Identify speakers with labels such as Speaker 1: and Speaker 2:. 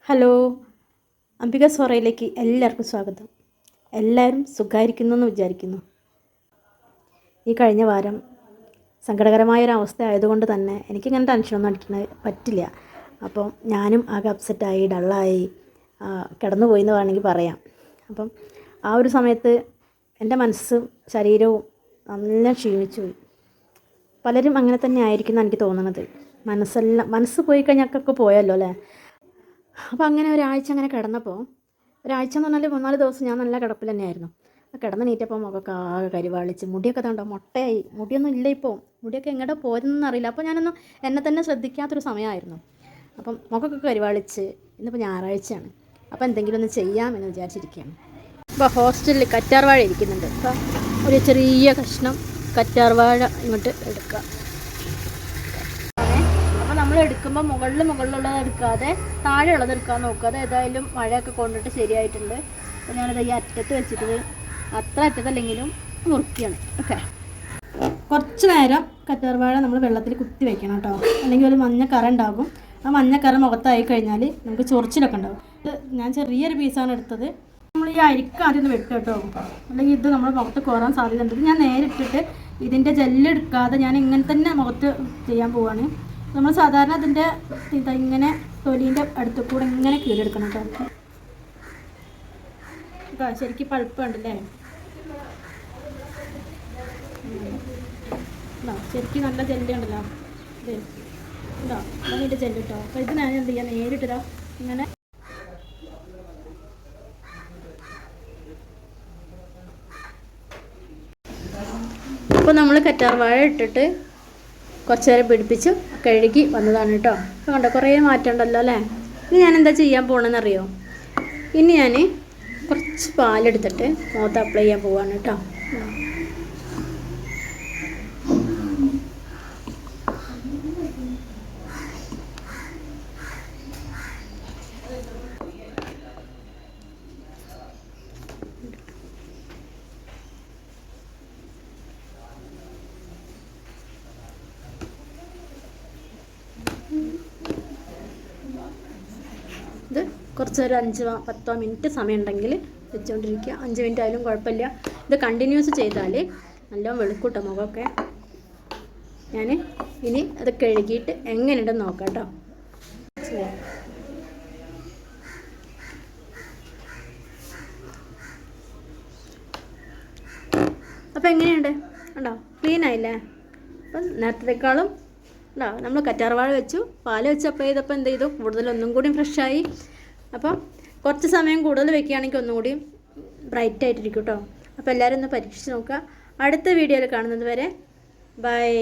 Speaker 1: Hello, Ambika സോറയിലേക്ക് എല്ലാവർക്കും സ്വാഗതം. എല്ലാവരും സുഖമായിരിക്കുന്നു എന്ന് വിചാരിക്കുന്നു. ഈ കഴിഞ്ഞ വാരം സങ്കടകരമായൊരവസ്ഥ ആയതുകൊണ്ട് തന്നെ എനിക്കിങ്ങനെ ടെൻഷനൊന്നും അടിക്കുന്നത് പറ്റില്ല. അപ്പം ഞാനും ആകെ അപ്സെറ്റായി, ഡള്ളായി, കിടന്നുപോയി എന്ന് വേണമെങ്കിൽ പറയാം. അപ്പം ആ ഒരു സമയത്ത് എൻ്റെ മനസ്സും ശരീരവും നല്ല ക്ഷീണിച്ചു പോയി. പലരും അങ്ങനെ തന്നെ ആയിരിക്കും എന്നാണ് എനിക്ക് തോന്നുന്നത്. മനസ്സ് പോയി കഴിഞ്ഞാൽ പോയല്ലോ അല്ലേ. അപ്പോൾ അങ്ങനെ ഒരാഴ്ച അങ്ങനെ കിടന്നപ്പോൾ, ഒരാഴ്ച എന്ന് പറഞ്ഞാൽ 3-4 ദിവസം ഞാൻ നല്ല കിടപ്പിൽ തന്നെയായിരുന്നു. കിടന്ന് നീറ്റപ്പോൾ മുഖമൊക്കെ ആകെ കരിവാളിച്ച്, മുടിയൊക്കെ തണ്ടോ മൊട്ടയായി, മുടിയൊന്നും ഇല്ല. ഇപ്പോൾ മുടിയൊക്കെ എങ്ങോട്ട് പോരുന്നതെന്ന് അറിയില്ല. അപ്പോൾ ഞാനൊന്നും എന്നെ തന്നെ ശ്രദ്ധിക്കാത്തൊരു സമയമായിരുന്നു. അപ്പം മുഖമൊക്കെ കരിവാളിച്ച്, ഇന്നിപ്പോൾ ഞായറാഴ്ചയാണ്. അപ്പോൾ എന്തെങ്കിലും ഒന്ന് ചെയ്യാമെന്ന് വിചാരിച്ചിരിക്കുകയാണ്. ഇപ്പോൾ ഹോസ്റ്റലിൽ കറ്റാർവാഴ ഇരിക്കുന്നുണ്ട്. അപ്പോൾ ഒരു ചെറിയ കഷ്ണം കറ്റാർവാഴ ഇങ്ങോട്ട് എടുക്കുക. നമ്മൾ എടുക്കുമ്പോൾ മുകളിലുള്ളത് എടുക്കാതെ താഴെയുള്ളത് എടുക്കാൻ നോക്കുക. അത് ഏതായാലും മഴയൊക്കെ കൊണ്ടിട്ട് ശരിയായിട്ടുണ്ട്. അപ്പോൾ ഞാനത് ഈ അറ്റത്ത് വെച്ചിട്ട്, അത്ര അറ്റത്തല്ലെങ്കിലും മുറുക്കിയാണ്. ഓക്കെ, കുറച്ച് നേരം കറ്റാർവാഴ നമ്മൾ വെള്ളത്തിൽ കുത്തി വെക്കണം കേട്ടോ, അല്ലെങ്കിൽ ഒരു മഞ്ഞക്കറ ഉണ്ടാകും. ആ മഞ്ഞക്കറ മുഖത്തായി കഴിഞ്ഞാൽ നമുക്ക് ചൊറിച്ചിലൊക്കെ ഉണ്ടാകും. ഞാൻ ചെറിയൊരു പീസാണ് എടുത്തത്. നമ്മൾ ഈ അരിക്ക് ആദ്യം ഒന്ന് വെട്ടുക കേട്ടോ, അല്ലെങ്കിൽ ഇത് നമ്മൾ മുഖത്ത് കോറാൻ സാധ്യതയുണ്ട്. ഞാൻ നേരിട്ടിട്ട് ഇതിൻ്റെ ജെല്ലെടുക്കാതെ ഞാൻ ഇങ്ങനെ തന്നെ മുഖത്ത് ചെയ്യാൻ പോവാണ്. നമ്മൾ സാധാരണ അതിൻ്റെ ഇങ്ങനെ തൊലീൻ്റെ അടുത്ത് കൂടെ ഇങ്ങനെ കീഴെടുക്കണം കേട്ടോ. ശരിക്കും പഴുപ്പ് കണ്ടല്ലേ, ശരിക്കും നല്ല ജെല്ല് ഉണ്ടല്ലോ. ഇത് ഉണ്ടോ, അതാണ് ഇതിൻ്റെ ജെല്ല് കേട്ടോ. അപ്പോൾ ഇത് ഞാൻ എന്ത് ചെയ്യാം, നേരിട്ടിതാ ഇങ്ങനെ ഇപ്പോൾ നമ്മൾ കറ്റാർവാഴ ഇട്ടിട്ട് കുറച്ച് നേരം പിടിപ്പിച്ച് കഴുകി വന്നതാണ് കേട്ടോ. കണ്ടോ, കുറേ മാറ്റം ഉണ്ടല്ലോ അല്ലേ. ഇനി ഞാൻ എന്താ ചെയ്യാൻ പോകണമെന്നറിയോ? ഇനി ഞാൻ കുറച്ച് പാലെടുത്തിട്ട് മുഖത്ത് അപ്ലൈ ചെയ്യാൻ പോവാണ് കേട്ടോ. ഇത് കുറച്ച് ഒരു 5-10 മിനിറ്റ് സമയം ഉണ്ടെങ്കിൽ വെച്ചുകൊണ്ടിരിക്കുക. 5 മിനിറ്റ് ആയാലും കുഴപ്പമില്ല. ഇത് കണ്ടിന്യൂസ് ചെയ്താൽ നല്ലോണം വെളുക്കൂട്ടോ മുഖമൊക്കെ. ഞാൻ ഇനി അത് കഴുകിയിട്ട് എങ്ങനെയുണ്ടെന്ന് നോക്കാം കേട്ടോ. അപ്പോൾ എങ്ങനെയുണ്ട് ഉണ്ടോ, ക്ലീൻ ആയില്ലേ? അപ്പം നേരത്തേക്കാളും ഉണ്ടോ, നമ്മൾ കറ്റാർവാഴ വെച്ചു, പാല് വെച്ച് അപ്ലൈ ചെയ്തപ്പോൾ എന്ത് ചെയ്തു, കൂടുതലൊന്നും കൂടി ഫ്രഷായി. അപ്പം കുറച്ച് സമയം കൂടുതൽ വെക്കുകയാണെങ്കിൽ ഒന്നും കൂടി ബ്രൈറ്റ് ആയിട്ടിരിക്കും കേട്ടോ. അപ്പോൾ എല്ലാവരും ഒന്ന് പരീക്ഷിച്ച് നോക്കുക. അടുത്ത വീഡിയോയിൽ കാണുന്നത് വരെ ബൈ.